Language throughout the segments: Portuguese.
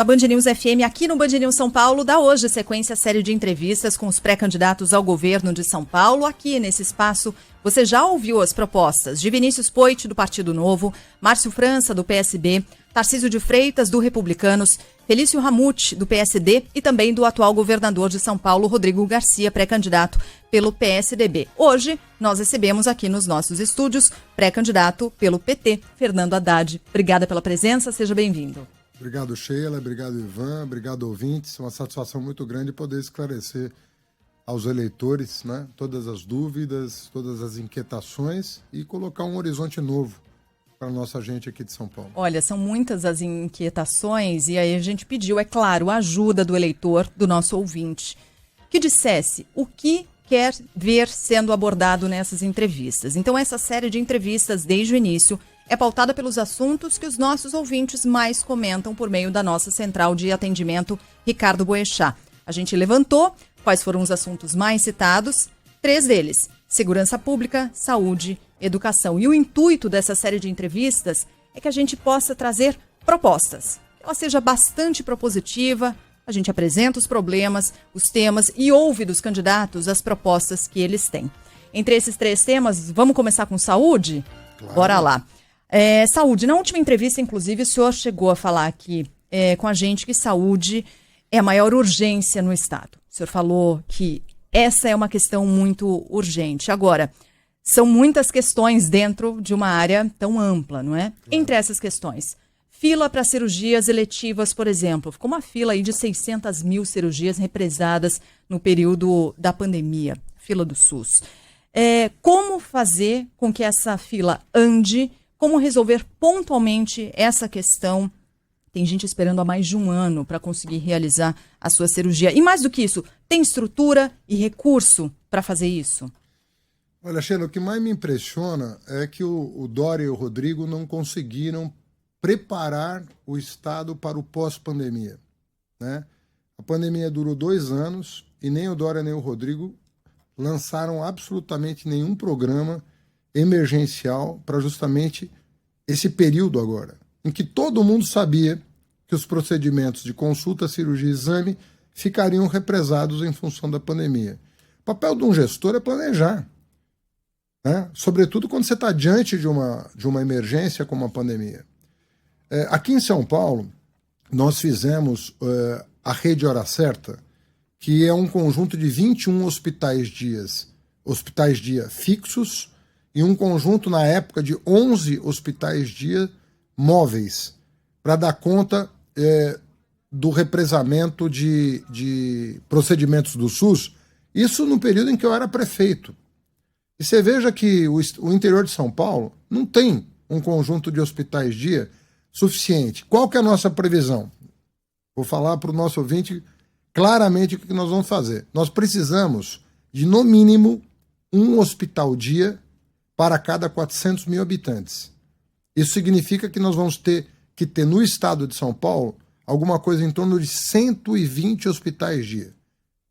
A Band News FM, aqui no Band News São Paulo, dá hoje sequência à série de entrevistas com os pré-candidatos ao governo de São Paulo. Aqui nesse espaço, você já ouviu as propostas de Vinícius Poit, do Partido Novo, Márcio França, do PSB, Tarcísio de Freitas, do Republicanos, Felício Ramute, do PSD e também do atual governador de São Paulo, Rodrigo Garcia, pré-candidato pelo PSDB. Hoje, nós recebemos aqui nos nossos estúdios pré-candidato pelo PT, Fernando Haddad. Obrigada pela presença, seja bem-vindo. Obrigado, Sheila, obrigado, Ivan, obrigado, ouvintes. É uma satisfação muito grande poder esclarecer aos eleitores, né, todas as dúvidas, todas as inquietações e colocar um horizonte novo para a nossa gente aqui de São Paulo. Olha, são muitas as inquietações e aí a gente pediu, é claro, a ajuda do eleitor, do nosso ouvinte, que dissesse o que quer ver sendo abordado nessas entrevistas. Então, essa série de entrevistas, desde o início, é pautada pelos assuntos que os nossos ouvintes mais comentam por meio da nossa central de atendimento, Ricardo Boechat. A gente levantou quais foram os assuntos mais citados, 3 deles: segurança pública, saúde, educação. E o intuito dessa série de entrevistas é que a gente possa trazer propostas, que ela seja bastante propositiva, a gente apresenta os problemas, os temas e ouve dos candidatos as propostas que eles têm. Entre esses 3 temas, vamos começar com saúde? Claro. Bora lá. Saúde. Na última entrevista, inclusive, o senhor chegou a falar aqui com a gente que saúde é a maior urgência no Estado. O senhor falou que essa é uma questão muito urgente. Agora, são muitas questões dentro de uma área tão ampla, não é? Claro. Entre essas questões, fila para cirurgias eletivas, por exemplo. Ficou uma fila aí de 600 mil cirurgias represadas no período da pandemia, fila do SUS. Como fazer com que essa fila ande? Como resolver pontualmente essa questão? Tem gente esperando há mais de um ano para conseguir realizar a sua cirurgia. E mais do que isso, tem estrutura e recurso para fazer isso? Olha, Sheila, o que mais me impressiona é que o Dória e o Rodrigo não conseguiram preparar o Estado para o pós-pandemia, né? A pandemia durou 2 anos e nem o Dória nem o Rodrigo lançaram absolutamente nenhum programa emergencial para justamente esse período agora, em que todo mundo sabia que os procedimentos de consulta, cirurgia e exame ficariam represados em função da pandemia. O papel de um gestor é planejar, né? Sobretudo quando você está diante de uma emergência como a pandemia. Aqui em São Paulo, nós fizemos a Rede Hora Certa, que é um conjunto de 21 hospitais-dia fixos, e um conjunto, na época, de 11 hospitais-dia móveis, para dar conta do represamento de procedimentos do SUS, isso no período em que eu era prefeito. E você veja que o interior de São Paulo não tem um conjunto de hospitais-dia suficiente. Qual que é a nossa previsão? Vou falar para o nosso ouvinte claramente o que nós vamos fazer. Nós precisamos de, no mínimo, um hospital-dia para cada 400 mil habitantes. Isso significa que nós vamos ter que ter no estado de São Paulo alguma coisa em torno de 120 hospitais-dia.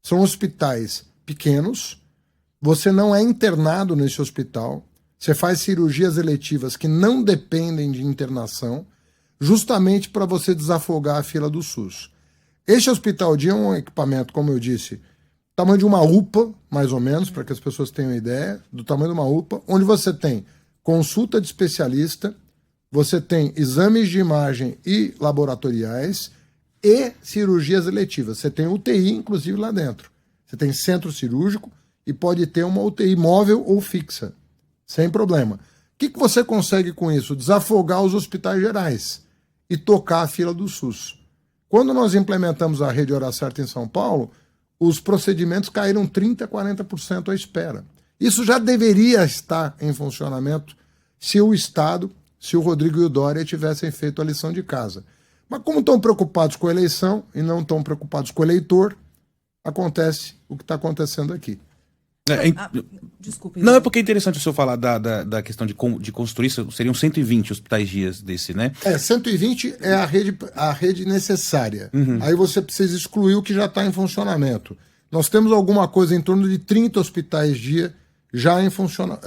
São hospitais pequenos, você não é internado nesse hospital, você faz cirurgias eletivas que não dependem de internação, justamente para você desafogar a fila do SUS. Este hospital-dia é um equipamento, como eu disse, tamanho de uma UPA, mais ou menos, para que as pessoas tenham ideia do tamanho de uma UPA, onde você tem consulta de especialista, você tem exames de imagem e laboratoriais e cirurgias eletivas. Você tem UTI, inclusive, lá dentro. Você tem centro cirúrgico e pode ter uma UTI móvel ou fixa, sem problema. O que você consegue com isso? Desafogar os hospitais gerais e tocar a fila do SUS. Quando nós implementamos a Rede Hora Certa em São Paulo, os procedimentos caíram 30%, 40% à espera. Isso já deveria estar em funcionamento se o Estado, se o Rodrigo e o Dória tivessem feito a lição de casa. Mas como estão preocupados com a eleição e não estão preocupados com o eleitor, acontece o que está acontecendo aqui. Desculpa. Não, é porque é interessante o senhor falar da questão de construir, seriam 120 hospitais-dias desse, né? 120 é a rede necessária. Uhum. Aí você precisa excluir o que já está em funcionamento. Nós temos alguma coisa em torno de 30 hospitais-dia já em funcionamento.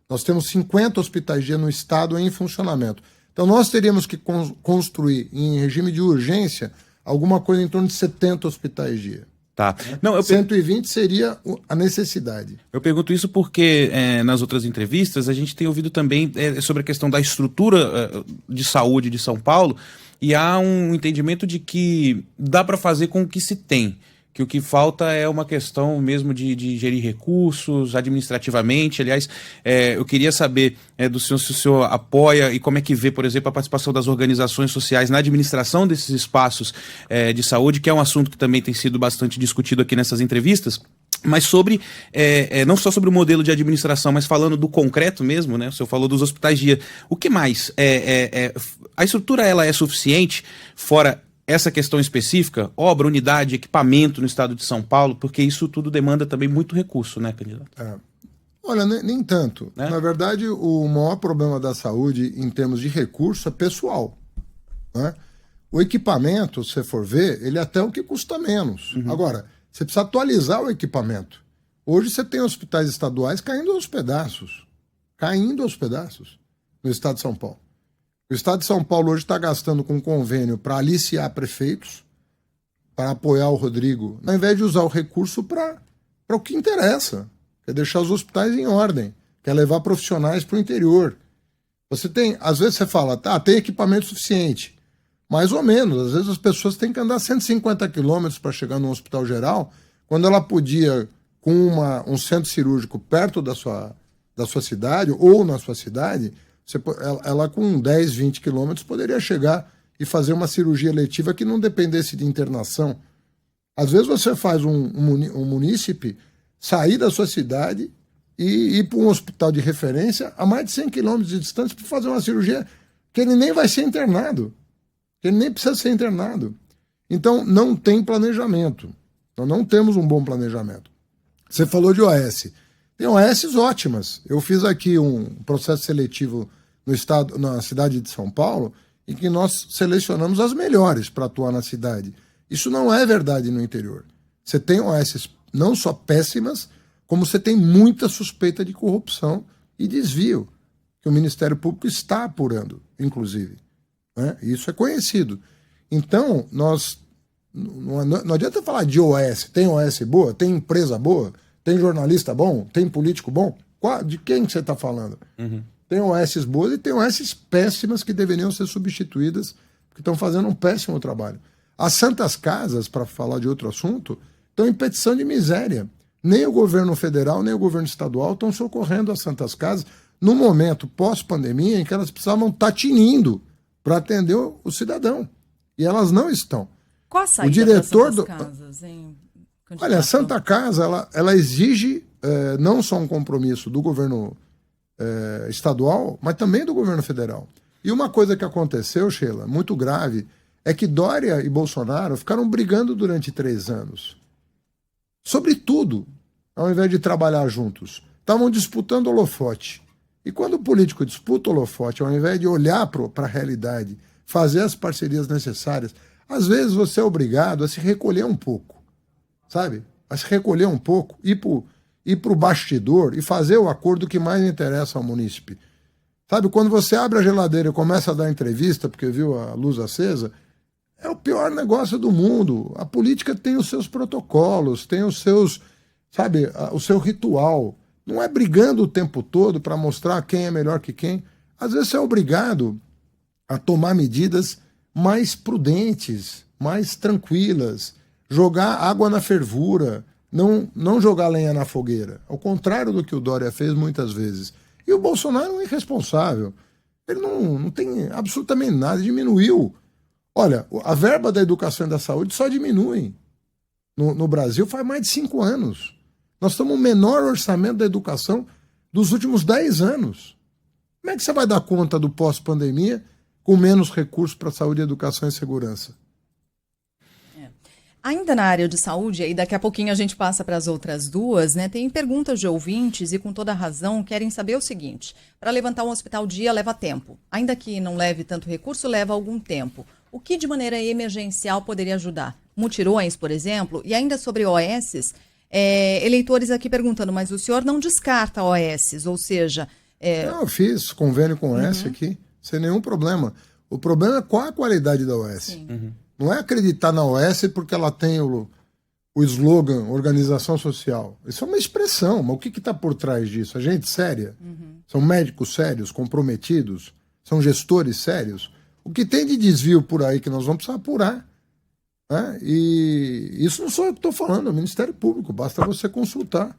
Nós temos 50 hospitais-dia no estado em funcionamento. Então nós teríamos que construir, em regime de urgência, alguma coisa em torno de 70 hospitais dia. Tá. Não, 120 seria a necessidade. Eu pergunto isso porque nas outras entrevistas a gente tem ouvido também sobre a questão da estrutura de saúde de São Paulo, e há um entendimento de que dá para fazer com o que se tem, que o que falta é uma questão mesmo de gerir recursos administrativamente. Aliás, eu queria saber do senhor se o senhor apoia e como é que vê, por exemplo, a participação das organizações sociais na administração desses espaços de saúde, que é um assunto que também tem sido bastante discutido aqui nessas entrevistas. Mas sobre, não só sobre o modelo de administração, mas falando do concreto mesmo, né? O senhor falou dos hospitais dia. O que mais? A estrutura ela é suficiente, fora essa questão específica, obra, unidade, equipamento no estado de São Paulo, porque isso tudo demanda também muito recurso, né, candidato? Olha, nem tanto. Né? Na verdade, o maior problema da saúde em termos de recurso é pessoal. Né? O equipamento, se você for ver, ele é até o que custa menos. Agora, você precisa atualizar o equipamento. Hoje você tem hospitais estaduais caindo aos pedaços. Caindo aos pedaços no estado de São Paulo. O estado de São Paulo hoje está gastando com convênio para aliciar prefeitos, para apoiar o Rodrigo, ao invés de usar o recurso para o que interessa, que é deixar os hospitais em ordem, que é levar profissionais para o interior. Você tem, às vezes você fala, tem equipamento suficiente, mais ou menos, às vezes as pessoas têm que andar 150 quilômetros para chegar num hospital geral, quando ela podia, com um centro cirúrgico perto da sua cidade ou na sua cidade, ela com 10, 20 quilômetros poderia chegar e fazer uma cirurgia eletiva que não dependesse de internação. Às vezes você faz um munícipe sair da sua cidade e ir para um hospital de referência a mais de 100 quilômetros de distância para fazer uma cirurgia que ele nem vai ser internado, que ele nem precisa ser internado. Então não tem planejamento. Nós não temos um bom planejamento. Você falou de OS. Tem OSs ótimas. Eu fiz aqui um processo seletivo na cidade de São Paulo, em que nós selecionamos as melhores para atuar na cidade. Isso não é verdade no interior. Você tem OSs não só péssimas, como você tem muita suspeita de corrupção e desvio, que o Ministério Público está apurando, inclusive. Né? Isso é conhecido. Então, não adianta falar de OS. Tem OS boa? Tem empresa boa? Tem jornalista bom? Tem político bom? De quem que você está falando? Tem OSs boas e tem OSs péssimas que deveriam ser substituídas, porque estão fazendo um péssimo trabalho. As santas casas, para falar de outro assunto, estão em petição de miséria. Nem o governo federal, nem o governo estadual estão socorrendo as santas casas no momento pós-pandemia em que elas precisavam estar tinindo para atender o cidadão. E elas não estão. Qual a saída o diretor das casas, hein? Olha, a Santa Casa, ela exige não só um compromisso do governo estadual, mas também do governo federal. E uma coisa que aconteceu, Sheila, muito grave, é que Dória e Bolsonaro ficaram brigando durante 3 anos. Sobre tudo, ao invés de trabalhar juntos. Estavam disputando holofote. E quando o político disputa holofote, ao invés de olhar para a realidade, fazer as parcerias necessárias, às vezes você é obrigado a se recolher um pouco. Sabe? A se recolher um pouco, ir para o bastidor e fazer o acordo que mais interessa ao munícipe. Sabe, quando você abre a geladeira e começa a dar entrevista porque viu a luz acesa, é o pior negócio do mundo. A política tem os seus protocolos, tem os seus, sabe, o seu ritual. Não é brigando o tempo todo para mostrar quem é melhor que quem. Às vezes você é obrigado a tomar medidas mais prudentes, mais tranquilas, jogar água na fervura, não jogar lenha na fogueira. Ao contrário do que o Dória fez muitas vezes. E o Bolsonaro é um irresponsável. Ele não tem absolutamente nada, diminuiu. Olha, a verba da educação e da saúde só diminui. No Brasil faz mais de 5 anos. Nós estamos no menor orçamento da educação dos últimos 10 anos. Como é que você vai dar conta do pós-pandemia com menos recursos para saúde, educação e segurança? Ainda na área de saúde, e daqui a pouquinho a gente passa para as outras duas, né? Tem perguntas de ouvintes e com toda razão querem saber o seguinte: para levantar um hospital dia leva tempo. Ainda que não leve tanto recurso, leva algum tempo. O que de maneira emergencial poderia ajudar? Mutirões, por exemplo? E ainda sobre OSs, eleitores aqui perguntando, mas o senhor não descarta OSs, ou seja... Não, eu fiz convênio com OS aqui. sem nenhum problema. O problema é qual a qualidade da OS. Não é acreditar na OS porque ela tem o slogan organização social. Isso é uma expressão, mas o que está por trás disso? A gente séria? São médicos sérios, comprometidos? São gestores sérios? O que tem de desvio por aí que nós vamos precisar apurar? Né? E isso não sou eu que estou falando, é o Ministério Público, basta você consultar.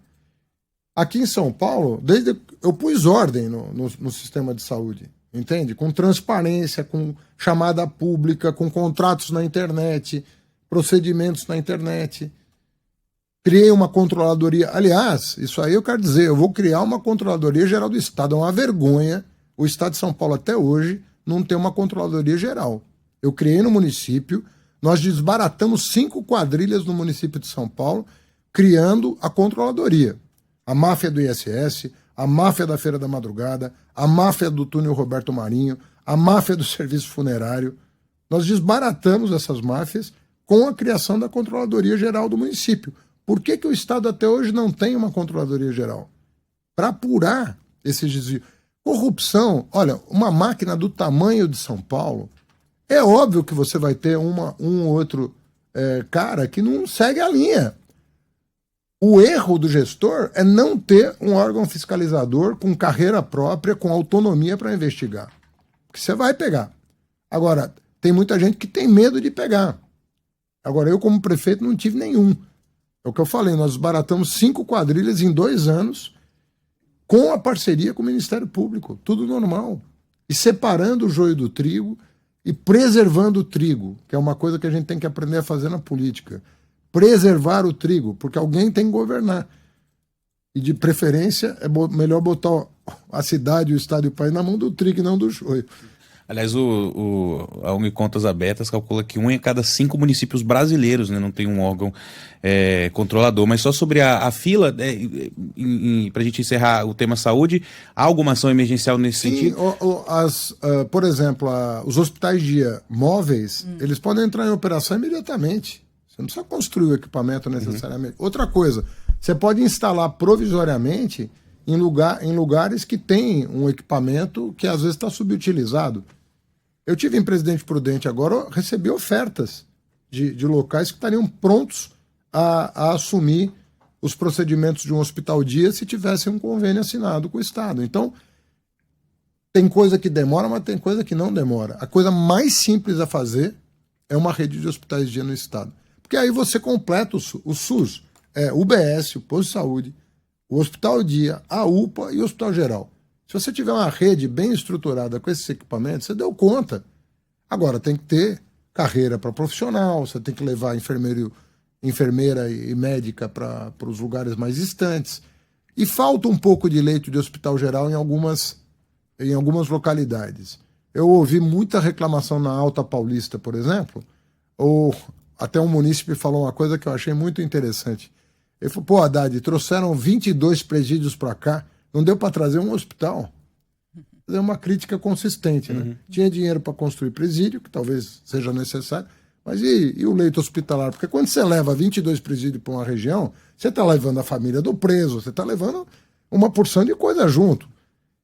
Aqui em São Paulo, eu pus ordem no sistema de saúde, entende? Com transparência, com chamada pública, com contratos na internet, procedimentos na internet. Criei uma controladoria. Aliás, isso aí eu quero dizer, eu vou criar uma controladoria geral do Estado. É uma vergonha o Estado de São Paulo até hoje não ter uma controladoria geral. Eu criei no município, nós desbaratamos 5 quadrilhas no município de São Paulo, criando a controladoria. A máfia do ISS, a máfia da Feira da Madrugada, a máfia do túnel Roberto Marinho, a máfia do serviço funerário. Nós desbaratamos essas máfias com a criação da Controladoria Geral do município. Por que o Estado até hoje não tem uma Controladoria Geral? Para apurar esses desvios. Corrupção, olha, uma máquina do tamanho de São Paulo, é óbvio que você vai ter um ou outro cara que não segue a linha. O erro do gestor é não ter um órgão fiscalizador com carreira própria, com autonomia para investigar. Porque você vai pegar. Agora, tem muita gente que tem medo de pegar. Agora, eu como prefeito não tive nenhum. É o que eu falei, nós desbaratamos 5 quadrilhas em 2 anos com a parceria com o Ministério Público. Tudo normal. E separando o joio do trigo e preservando o trigo, que é uma coisa que a gente tem que aprender a fazer na política. Preservar o trigo, porque alguém tem que governar. E de preferência é melhor botar a cidade, o estado e o país na mão do trigo e não do joio. Aliás, a ONG Contas Abertas calcula que 1 em cada 5 municípios brasileiros, né, não tem um órgão controlador. Mas só sobre a fila, para a gente encerrar o tema saúde, há alguma ação emergencial nesse sentido? Por exemplo, os hospitais dia móveis, eles podem entrar em operação imediatamente. Você não precisa construir o equipamento necessariamente. Outra coisa, você pode instalar provisoriamente em lugares que tem um equipamento que às vezes está subutilizado. Eu tive em Presidente Prudente agora, recebi ofertas de locais que estariam prontos a assumir os procedimentos de um hospital dia se tivesse um convênio assinado com o Estado. Então, tem coisa que demora, mas tem coisa que não demora. A coisa mais simples a fazer é uma rede de hospitais dia no Estado. Porque aí você completa o SUS, o UBS, o posto de saúde, o hospital dia, a UPA e o hospital geral. Se você tiver uma rede bem estruturada com esses equipamentos, você deu conta. Agora, tem que ter carreira para profissional, você tem que levar enfermeira e médica para os lugares mais distantes. E falta um pouco de leito de hospital geral em algumas localidades. Eu ouvi muita reclamação na Alta Paulista, por exemplo, até um munícipe falou uma coisa que eu achei muito interessante. Ele falou, pô, Haddad, trouxeram 22 presídios para cá, não deu para trazer um hospital. É uma crítica consistente, né? Tinha dinheiro para construir presídio, que talvez seja necessário, mas e o leito hospitalar? Porque quando você leva 22 presídios para uma região, você está levando a família do preso, você está levando uma porção de coisa junto.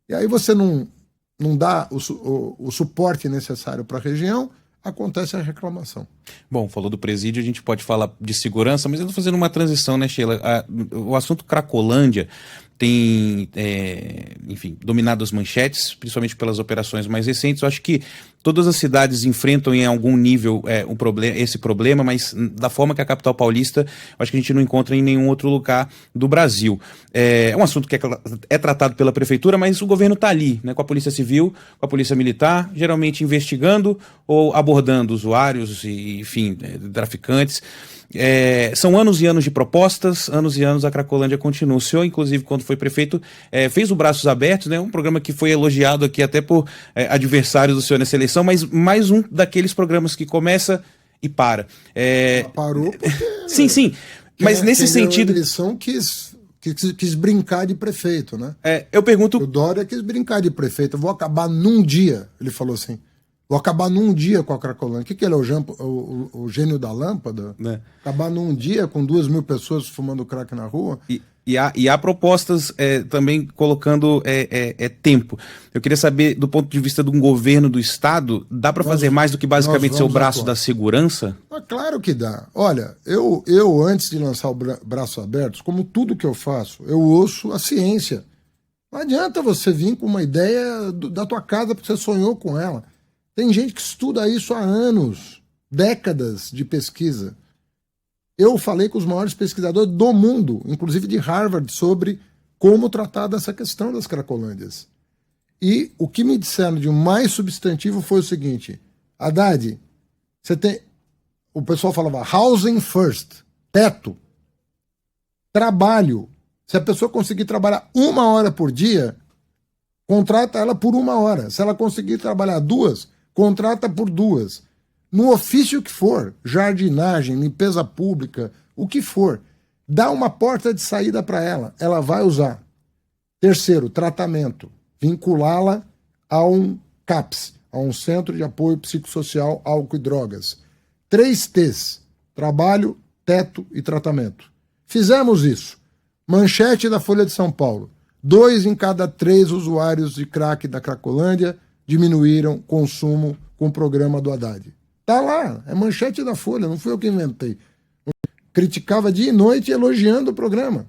E aí você não dá o suporte necessário para a região, acontece a reclamação. Bom, falou do presídio, a gente pode falar de segurança, mas eu estou fazendo uma transição, né, Sheila? O assunto Cracolândia tem, enfim, dominado as manchetes, principalmente pelas operações mais recentes. Eu acho que todas as cidades enfrentam em algum nível esse problema, mas da forma que a capital paulista, eu acho que a gente não encontra em nenhum outro lugar do Brasil. É um assunto que é tratado pela prefeitura, mas o governo está ali, né, com a Polícia Civil, com a Polícia Militar, geralmente investigando ou abordando usuários e, enfim, traficantes. São anos e anos de propostas, anos e anos a Cracolândia continua. O senhor, inclusive, quando foi prefeito, fez o Braços Abertos, né, um programa que foi elogiado aqui até por adversários do senhor nessa eleição, mas mais um daqueles programas que começa e para. Parou porque... Sim, mas nesse sentido... A eleição quis brincar de prefeito, né? Eu pergunto... O Dória quis brincar de prefeito. Eu vou acabar num dia, ele falou assim. Vou acabar num dia com a Cracolândia. O que ele é, o gênio da lâmpada? Acabar num dia com 2.000 pessoas fumando crack na rua? E há propostas também colocando tempo. Eu queria saber, do ponto de vista de um governo do Estado, dá para fazer mais do que basicamente ser o braço da segurança? Claro que dá. Olha, eu antes de lançar o Braços Abertos, como tudo que eu faço, eu ouço a ciência. Não adianta você vir com uma ideia da tua casa porque você sonhou com ela. Tem gente que estuda isso há anos, décadas de pesquisa. Eu falei com os maiores pesquisadores do mundo, inclusive de Harvard, sobre como tratar dessa questão das cracolândias. E o que me disseram de um mais substantivo foi o seguinte: Haddad, você tem... O pessoal falava housing first, teto, trabalho. Se a pessoa conseguir trabalhar 1 hora por dia, contrata ela por 1 hora. Se ela conseguir trabalhar 2, contrata por 2. No ofício que for, jardinagem, limpeza pública, o que for, dá uma porta de saída para ela, ela vai usar. Terceiro, tratamento, vinculá-la a um CAPS, a um Centro de Apoio Psicossocial, Álcool e Drogas. 3 T's, trabalho, teto e tratamento. Fizemos isso. Manchete da Folha de São Paulo: 2 em cada 3 usuários de crack da Cracolândia diminuíram consumo com o programa do Haddad. Tá lá, é manchete da Folha, não fui eu que inventei. Criticava dia e noite elogiando o programa.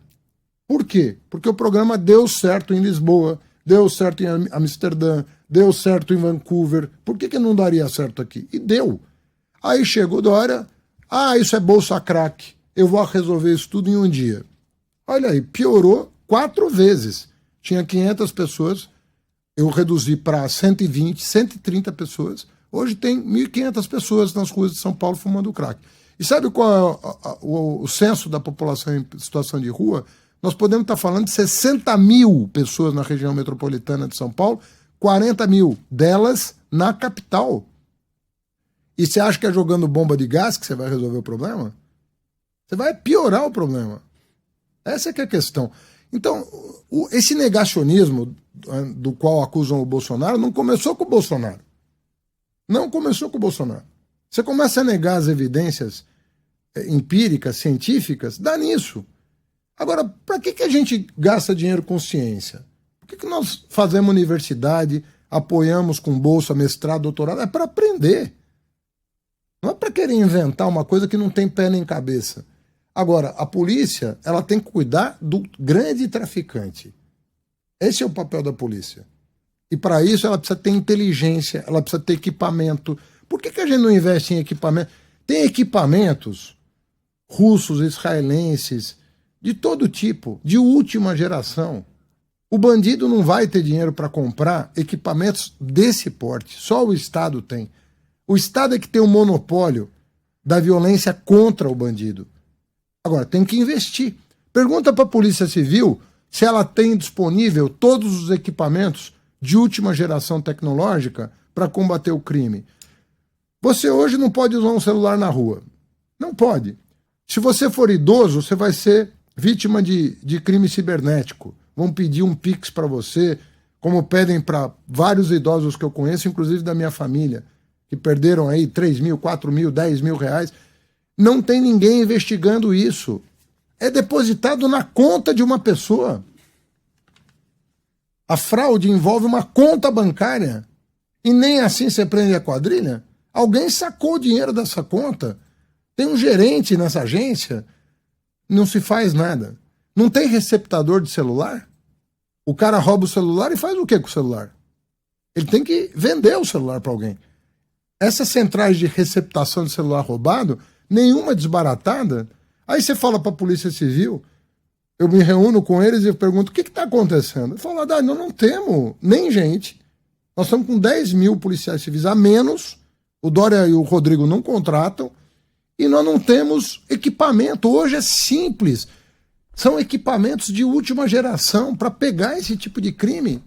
Por quê? Porque o programa deu certo em Lisboa, deu certo em Amsterdã, deu certo em Vancouver. Por que não daria certo aqui? E deu. Aí chegou Dória, isso é bolsa crack, eu vou resolver isso tudo em um dia. Olha aí, piorou 4 vezes. Tinha 500 pessoas, eu reduzi para 120, 130 pessoas. Hoje tem 1.500 pessoas nas ruas de São Paulo fumando crack. E sabe qual é o censo da população em situação de rua? Nós podemos estar falando de 60 mil pessoas na região metropolitana de São Paulo, 40 mil delas na capital. E você acha que é jogando bomba de gás que você vai resolver o problema? Você vai piorar o problema. Essa é que é a questão. Então, esse negacionismo do qual acusam o Bolsonaro não começou com o Bolsonaro. Não começou com o Bolsonaro. Você começa a negar as evidências empíricas, científicas, dá nisso. Agora, para que a gente gasta dinheiro com ciência? Por que nós fazemos universidade, apoiamos com bolsa, mestrado, doutorado? É para aprender. Não é para querer inventar uma coisa que não tem pé nem cabeça. Agora, a polícia, ela tem que cuidar do grande traficante. Esse é o papel da polícia. E para isso ela precisa ter inteligência, ela precisa ter equipamento. Por que a gente não investe em equipamento? Tem equipamentos russos, israelenses, de todo tipo, de última geração. O bandido não vai ter dinheiro para comprar equipamentos desse porte. Só o Estado tem. O Estado é que tem o monopólio da violência contra o bandido. Agora, tem que investir. Pergunta para a Polícia Civil se ela tem disponível todos os equipamentos de última geração tecnológica para combater o crime. Você hoje não pode usar um celular na rua. Não pode. Se você for idoso, você vai ser vítima de crime cibernético. Vão pedir um Pix para você, como pedem para vários idosos que eu conheço, inclusive da minha família, que perderam aí 3 mil, 4 mil, 10 mil reais. Não tem ninguém investigando isso. É depositado na conta de uma pessoa. A fraude envolve uma conta bancária e nem assim você prende a quadrilha. Alguém sacou o dinheiro dessa conta. Tem um gerente nessa agência. Não se faz nada. Não tem receptador de celular? O cara rouba o celular e faz o que com o celular? Ele tem que vender o celular para alguém. Essas centrais de receptação de celular roubado, nenhuma desbaratada. Aí você fala para a Polícia Civil, eu me reúno com eles e eu pergunto, o que está acontecendo? Eu falo, Haddad, nós não temos nem gente. Nós estamos com 10 mil policiais civis a menos, o Dória e o Rodrigo não contratam, e nós não temos equipamento. Hoje é simples. São equipamentos de última geração para pegar esse tipo de crime.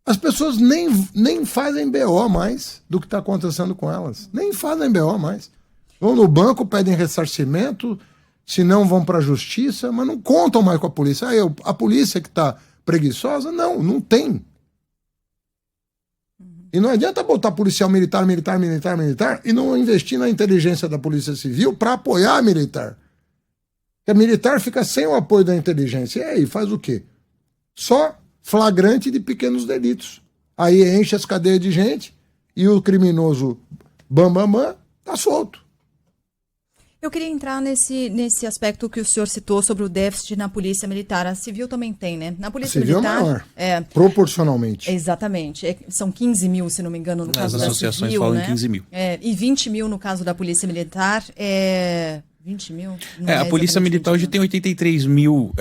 As pessoas nem fazem BO mais do que está acontecendo com elas. Nem fazem BO mais. Vão no banco, pedem ressarcimento, se não vão para a justiça, mas não contam mais com a polícia. A polícia que está preguiçosa? Não tem. E não adianta botar policial militar e não investir na inteligência da Polícia Civil para apoiar a militar. Que a militar fica sem o apoio da inteligência. E aí, faz o quê? Só flagrante de pequenos delitos. Aí enche as cadeias de gente e o criminoso tá solto. Eu queria entrar nesse aspecto que o senhor citou sobre o déficit na Polícia Militar. A Civil também tem, né? Na Polícia Militar... Civil é maior, proporcionalmente. Exatamente. São 15 mil, se não me engano, no caso da Civil. As associações falam em 15 mil. E 20 mil no caso da Polícia Militar. 20 mil? A Polícia Militar hoje tem 83 mil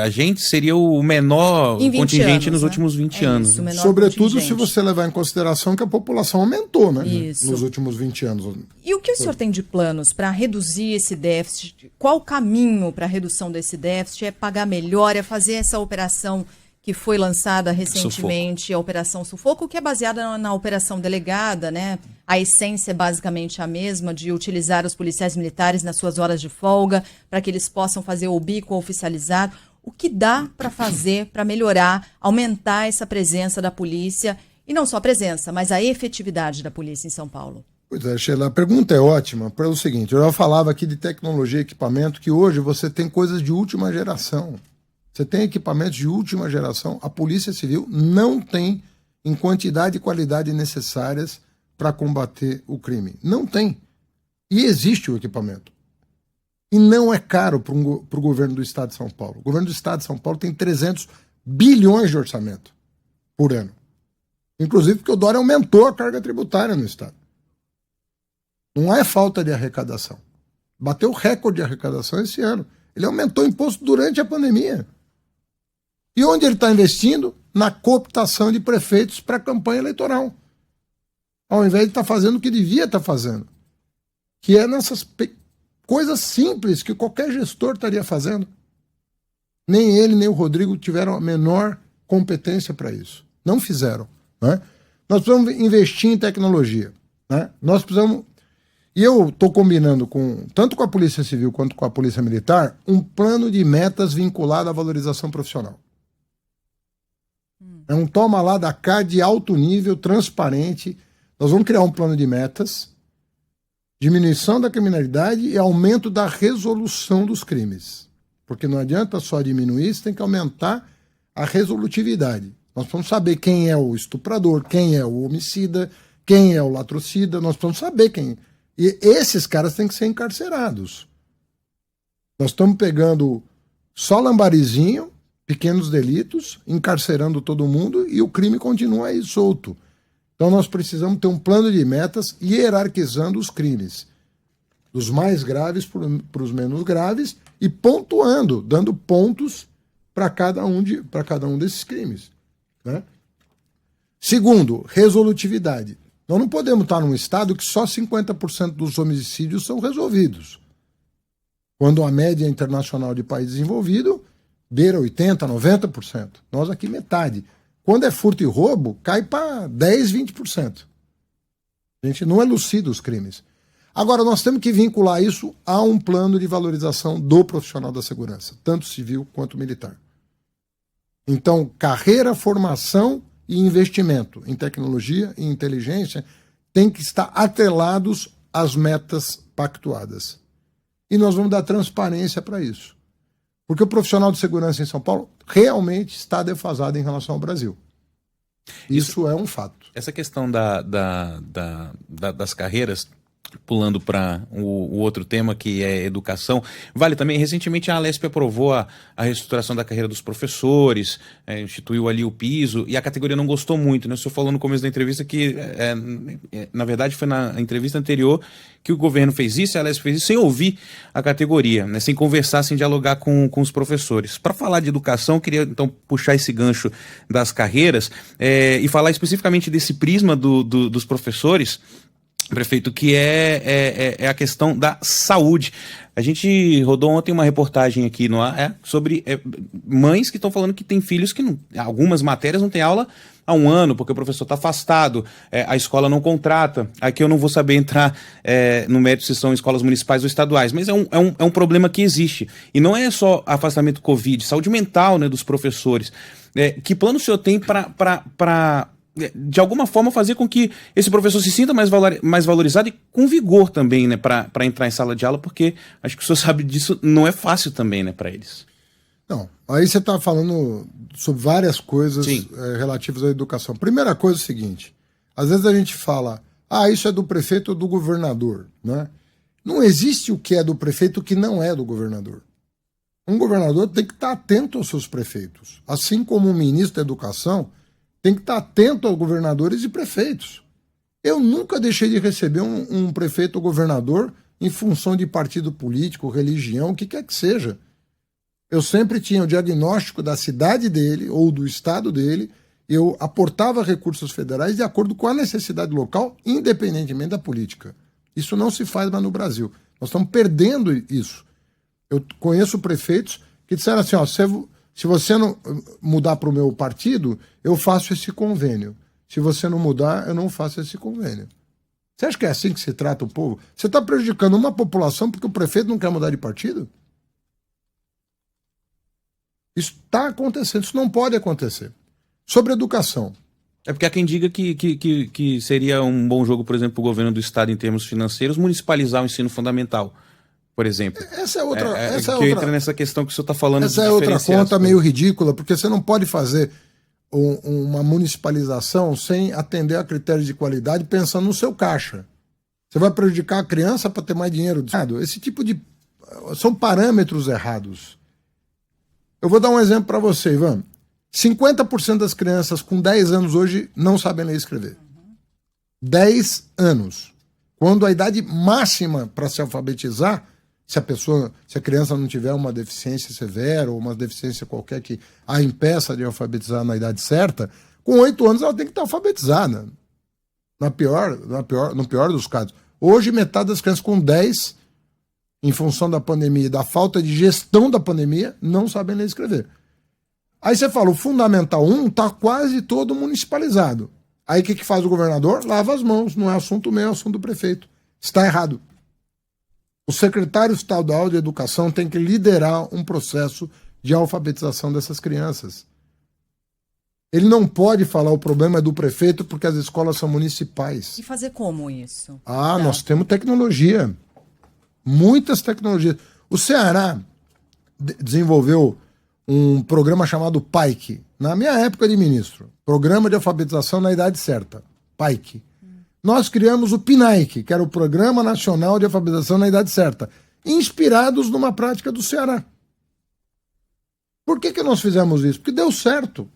agentes, seria o menor contingente nos últimos 20 anos. Isso, sobretudo se você levar em consideração que a população aumentou, né? Nos últimos 20 anos. E o que o senhor tem de planos para reduzir esse déficit? Qual o caminho para a redução desse déficit? É pagar melhor, é fazer essa operação que foi lançada recentemente, a Operação Sufoco, que é baseada na Operação Delegada, né? A essência é basicamente a mesma, de utilizar os policiais militares nas suas horas de folga, para que eles possam fazer o bico oficializado. O que dá para fazer para melhorar, aumentar essa presença da polícia, e não só a presença, mas a efetividade da polícia em São Paulo? Pois é, Sheila, a pergunta é ótima, pelo seguinte, eu já falava aqui de tecnologia e equipamento, que hoje você tem coisas de última geração. Você tem equipamentos de última geração, a Polícia Civil não tem em quantidade e qualidade necessárias para combater o crime. Não tem. E existe o equipamento. E não é caro para o governo do Estado de São Paulo. O governo do Estado de São Paulo tem 300 bilhões de orçamento por ano. Inclusive porque o Dória aumentou a carga tributária no Estado. Não é falta de arrecadação. Bateu recorde de arrecadação esse ano. Ele aumentou o imposto durante a pandemia. E onde ele está investindo? Na cooptação de prefeitos para a campanha eleitoral. Ao invés de estar fazendo o que devia estar fazendo. Que é nessas coisas simples que qualquer gestor estaria fazendo. Nem ele, nem o Rodrigo tiveram a menor competência para isso. Não fizeram. Né? Nós precisamos investir em tecnologia. Né? Nós precisamos... E eu estou combinando tanto com a Polícia Civil quanto com a Polícia Militar um plano de metas vinculado à valorização profissional. É um toma lá da cá de alto nível, transparente. Nós vamos criar um plano de metas, diminuição da criminalidade e aumento da resolução dos crimes. Porque não adianta só diminuir, você tem que aumentar a resolutividade. Nós precisamos saber quem é o estuprador, quem é o homicida, quem é o latrocida, nós precisamos saber quem... E esses caras têm que ser encarcerados. Nós estamos pegando só lambarizinho, pequenos delitos, encarcerando todo mundo e o crime continua aí solto. Então nós precisamos ter um plano de metas hierarquizando os crimes. Dos mais graves para os menos graves e pontuando, dando pontos para cada um desses crimes. Né? Segundo, resolutividade. Nós não podemos estar num estado que só 50% dos homicídios são resolvidos. Quando a média internacional de país desenvolvido beira 80%, 90%. Nós aqui metade. Quando é furto e roubo, cai para 10%, 20%. A gente não elucida os crimes. Agora, nós temos que vincular isso a um plano de valorização do profissional da segurança, tanto civil quanto militar. Então, carreira, formação e investimento em tecnologia e inteligência tem que estar atrelados às metas pactuadas. E nós vamos dar transparência para isso. Porque o profissional de segurança em São Paulo realmente está defasado em relação ao Brasil. Isso é um fato. Essa questão das carreiras, pulando para o outro tema, que é educação, vale também, recentemente a Alesp aprovou a reestruturação da carreira dos professores, instituiu ali o piso, e a categoria não gostou muito, né? O senhor falou no começo da entrevista que, na verdade, foi na entrevista anterior que o governo fez isso, a Alesp fez isso sem ouvir a categoria, né? Sem conversar, sem dialogar com os professores. Para falar de educação, eu queria então puxar esse gancho das carreiras e falar especificamente desse prisma dos professores, prefeito, que é a questão da saúde. A gente rodou ontem uma reportagem aqui no ar sobre mães que estão falando que têm filhos que algumas matérias não têm aula há um ano, porque o professor está afastado, a escola não contrata. Aqui eu não vou saber entrar no mérito se são escolas municipais ou estaduais, mas é um problema que existe. E não é só afastamento Covid, saúde mental, né, dos professores. Que plano o senhor tem para de alguma forma, fazer com que esse professor se sinta mais valorizado e com vigor também, né, para entrar em sala de aula, porque acho que o senhor sabe disso, não é fácil também, né, para eles. Não, aí você está falando sobre várias coisas relativas à educação. Primeira coisa é o seguinte, às vezes a gente fala, isso é do prefeito ou do governador, né? Não existe o que é do prefeito e o que não é do governador. Um governador tem que estar atento aos seus prefeitos, assim como um ministro da educação tem que estar atento aos governadores e prefeitos. Eu nunca deixei de receber um prefeito ou governador em função de partido político, religião, o que quer que seja. Eu sempre tinha o diagnóstico da cidade dele ou do estado dele, eu aportava recursos federais de acordo com a necessidade local, independentemente da política. Isso não se faz mais no Brasil. Nós estamos perdendo isso. Eu conheço prefeitos que disseram assim, se você não mudar para o meu partido, eu faço esse convênio. Se você não mudar, eu não faço esse convênio. Você acha que é assim que se trata o povo? Você está prejudicando uma população porque o prefeito não quer mudar de partido? Isso está acontecendo, isso não pode acontecer. Sobre educação. É porque há quem diga que seria um bom jogo, por exemplo, o governo do estado em termos financeiros, municipalizar o ensino fundamental, por exemplo. Essa é outra... entra nessa questão que o senhor está falando. Essa é outra conta meio ridícula, porque você não pode fazer uma municipalização sem atender a critérios de qualidade pensando no seu caixa. Você vai prejudicar a criança para ter mais dinheiro. Esse tipo de... São parâmetros errados. Eu vou dar um exemplo para você, Ivan. 50% das crianças com 10 anos hoje não sabem ler e escrever. 10 anos. Quando a idade máxima para se alfabetizar, se a criança não tiver uma deficiência severa ou uma deficiência qualquer que a impeça de alfabetizar na idade certa, com 8 anos ela tem que estar alfabetizada. No pior dos casos. Hoje, metade das crianças com 10, em função da pandemia e da falta de gestão da pandemia, não sabem ler e escrever. Aí você fala, o Fundamental 1 está quase todo municipalizado. Aí o que faz o governador? Lava as mãos, não é assunto meu, é assunto do prefeito. Está errado. O secretário estadual de educação tem que liderar um processo de alfabetização dessas crianças. Ele não pode falar o problema é do prefeito porque as escolas são municipais. E fazer como isso? Nós temos tecnologia. Muitas tecnologias. O Ceará desenvolveu um programa chamado PAIC, na minha época de ministro. Programa de Alfabetização na Idade Certa. PAIC. Nós criamos o PNAEC, que era o Programa Nacional de Alfabetização na Idade Certa, inspirados numa prática do Ceará. Por que nós fizemos isso? Porque deu certo.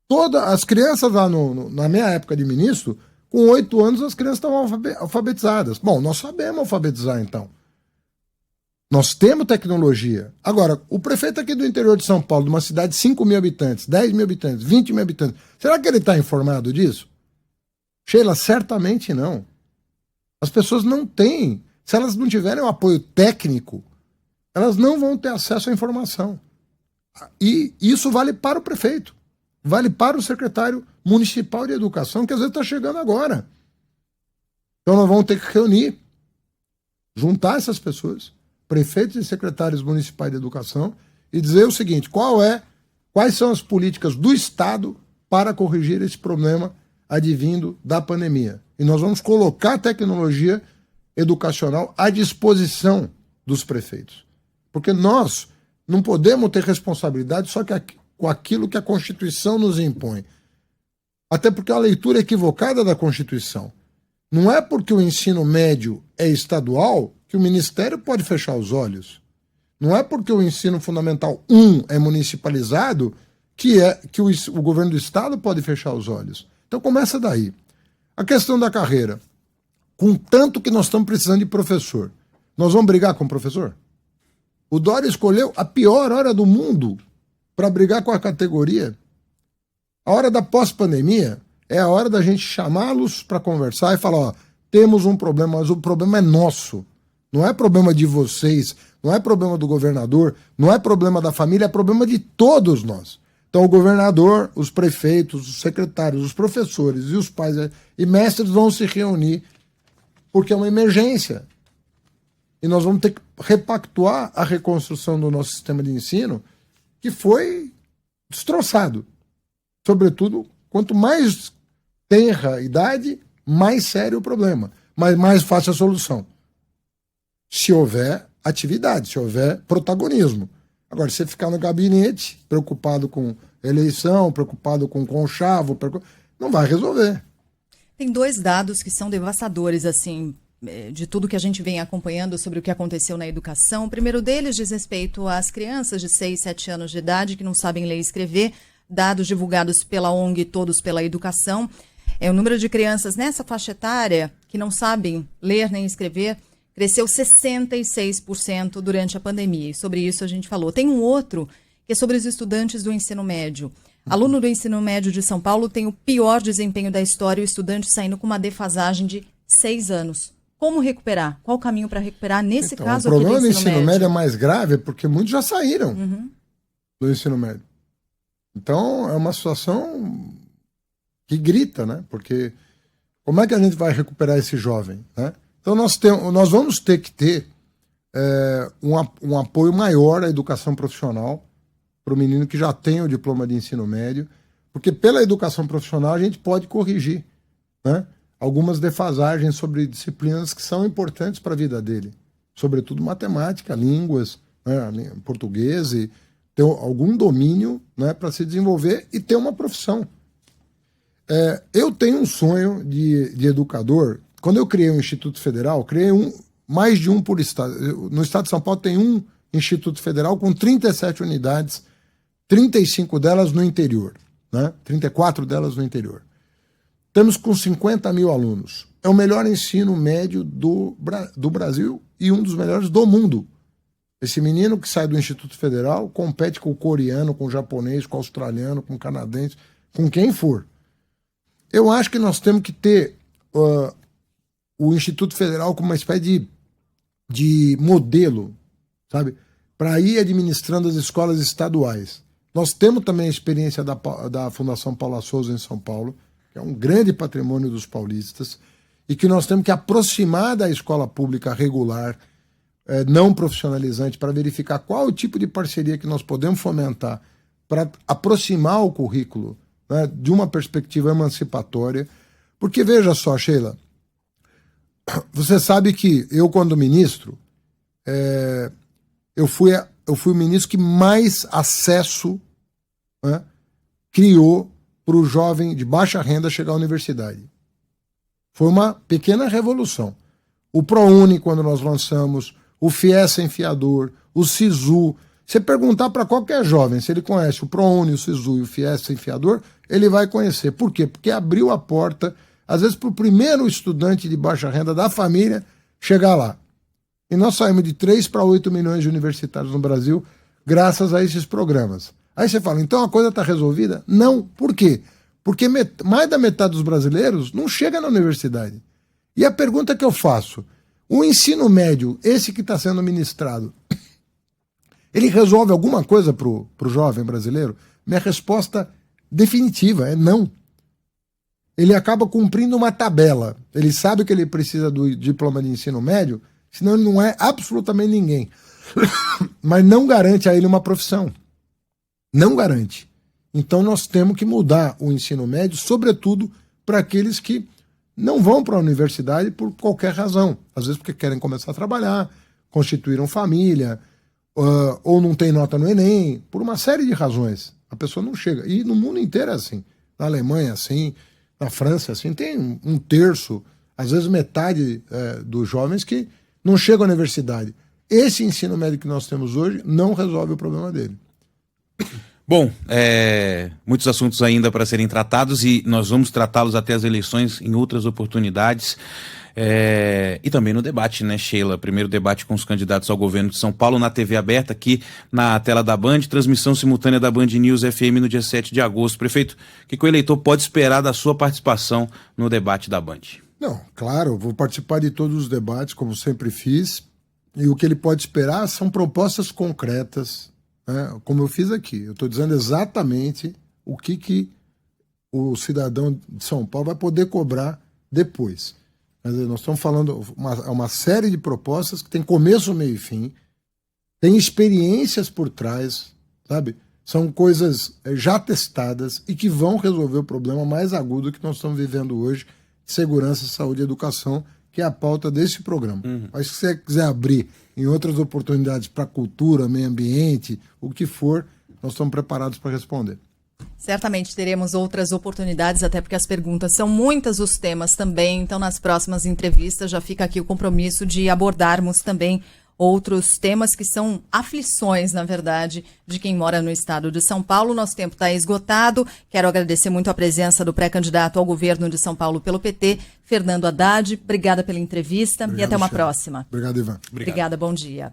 Todas as crianças lá na minha época de ministro, com 8 anos as crianças estavam alfabetizadas. Bom, nós sabemos alfabetizar então. Nós temos tecnologia. Agora, o prefeito aqui do interior de São Paulo, de uma cidade de 5 mil habitantes, 10 mil habitantes, 20 mil habitantes, será que ele está informado disso? Sheila, certamente não. As pessoas não têm. Se elas não tiverem um apoio técnico, elas não vão ter acesso à informação. E isso vale para o prefeito. Vale para o secretário municipal de educação, que às vezes está chegando agora. Então nós vamos ter que reunir, juntar essas pessoas, prefeitos e secretários municipais de educação, e dizer o seguinte, quais são as políticas do Estado para corrigir esse problema advindo da pandemia. E nós vamos colocar a tecnologia educacional à disposição dos prefeitos. Porque nós não podemos ter responsabilidade só com aquilo que a Constituição nos impõe. Até porque a leitura equivocada da Constituição. Não é porque o ensino médio é estadual que o Ministério pode fechar os olhos. Não é porque o ensino fundamental 1 é municipalizado que o governo do Estado pode fechar os olhos. Então começa daí. A questão da carreira. Com tanto que nós estamos precisando de professor, nós vamos brigar com o professor? O Dória escolheu a pior hora do mundo para brigar com a categoria. A hora da pós-pandemia é a hora da gente chamá-los para conversar e falar, temos um problema, mas o problema é nosso. Não é problema de vocês, não é problema do governador, não é problema da família, é problema de todos nós. Então o governador, os prefeitos, os secretários, os professores e os pais e mestres vão se reunir porque é uma emergência. E nós vamos ter que repactuar a reconstrução do nosso sistema de ensino que foi destroçado, sobretudo Quanto mais tenra a idade, mais sério o problema, mas mais fácil a solução. Se houver atividade, se houver protagonismo. Agora, se você ficar no gabinete, preocupado com eleição, preocupado com conchavo, não vai resolver. Tem 2 dados que são devastadores, assim, de tudo que a gente vem acompanhando sobre o que aconteceu na educação. O primeiro deles diz respeito às crianças de 6, 7 anos de idade que não sabem ler e escrever, dados divulgados pela ONG Todos pela Educação. O número de crianças nessa faixa etária que não sabem ler nem escrever cresceu 66% durante a pandemia. E sobre isso a gente falou. Tem um outro que é sobre os estudantes do ensino médio. Aluno do ensino médio de São Paulo tem o pior desempenho da história, o estudante saindo com uma defasagem de 6 anos. Como recuperar? Qual o caminho para recuperar nesse caso aqui do ensino médio? O problema do ensino médio é mais grave porque muitos já saíram do ensino médio. Então é uma situação que grita, né? Porque como é que a gente vai recuperar esse jovem, né? Então nós vamos ter que ter um apoio maior à educação profissional para o menino que já tem o diploma de ensino médio, porque pela educação profissional a gente pode corrigir, né, algumas defasagens sobre disciplinas que são importantes para a vida dele, sobretudo matemática, línguas, né, português, e ter algum domínio, né, para se desenvolver e ter uma profissão. Eu tenho um sonho de educador. Quando eu criei o Instituto Federal, criei mais de um por estado. No estado de São Paulo tem um Instituto Federal com 37 unidades, 35 delas no interior, né? 34 delas no interior. Estamos com 50 mil alunos. É o melhor ensino médio do Brasil e um dos melhores do mundo. Esse menino que sai do Instituto Federal compete com o coreano, com o japonês, com o australiano, com o canadense, com quem for. Eu acho que nós temos que ter o Instituto Federal como uma espécie de modelo, sabe, para ir administrando as escolas estaduais. Nós temos também a experiência da Fundação Paula Souza em São Paulo, que é um grande patrimônio dos paulistas, e que nós temos que aproximar da escola pública regular, não profissionalizante, para verificar qual o tipo de parceria que nós podemos fomentar para aproximar o currículo, né, de uma perspectiva emancipatória. Porque, veja só, Sheila, você sabe que eu, quando ministro, eu fui o ministro que mais acesso, né, criou para o jovem de baixa renda chegar à universidade. Foi uma pequena revolução. O ProUni, quando nós lançamos, o FIES Sem Fiador, o SISU. Você perguntar para qualquer jovem se ele conhece o ProUni, o SISU e o FIES Sem Fiador, ele vai conhecer. Por quê? Porque abriu a porta, às vezes, para o primeiro estudante de baixa renda da família chegar lá. E nós saímos de 3 para 8 milhões de universitários no Brasil graças a esses programas. Aí você fala, então a coisa está resolvida? Não. Por quê? Porque mais da metade dos brasileiros não chega na universidade. E a pergunta que eu faço, o ensino médio, esse que está sendo ministrado, ele resolve alguma coisa para o jovem brasileiro? Minha resposta definitiva é não. Ele acaba cumprindo uma tabela. Ele sabe que ele precisa do diploma de ensino médio, senão ele não é absolutamente ninguém. Mas não garante a ele uma profissão. Não garante. Então nós temos que mudar o ensino médio, sobretudo para aqueles que não vão para a universidade por qualquer razão. Às vezes porque querem começar a trabalhar, constituíram família, ou não tem nota no Enem, por uma série de razões. A pessoa não chega. E no mundo inteiro é assim. Na Alemanha é assim, na França é assim. Tem um terço, às vezes metade dos jovens que não chegam à universidade. Esse ensino médio que nós temos hoje não resolve o problema dele. Bom, muitos assuntos ainda para serem tratados e nós vamos tratá-los até as eleições em outras oportunidades. E também no debate, né, Sheila? Primeiro debate com os candidatos ao governo de São Paulo na TV aberta, aqui na tela da Band, transmissão simultânea da Band News FM no dia 7 de agosto. Prefeito, o que o eleitor pode esperar da sua participação no debate da Band? Não, claro, vou participar de todos os debates, como sempre fiz, e o que ele pode esperar são propostas concretas, né, como eu fiz aqui. Eu estou dizendo exatamente o que o cidadão de São Paulo vai poder cobrar depois. Mas nós estamos falando uma série de propostas que tem começo, meio e fim, tem experiências por trás, sabe? São coisas já testadas e que vão resolver o problema mais agudo que nós estamos vivendo hoje, segurança, saúde e educação, que é a pauta desse programa. Mas se você quiser abrir em outras oportunidades para cultura, meio ambiente, o que for, nós estamos preparados para responder. Certamente teremos outras oportunidades, até porque as perguntas são muitas, os temas também. Então, nas próximas entrevistas, já fica aqui o compromisso de abordarmos também outros temas que são aflições, na verdade, de quem mora no estado de São Paulo. Nosso tempo está esgotado. Quero agradecer muito a presença do pré-candidato ao governo de São Paulo pelo PT, Fernando Haddad. Obrigada pela entrevista. Obrigado, e até uma Michel. próxima. Obrigado, Ivan. Obrigada, bom dia.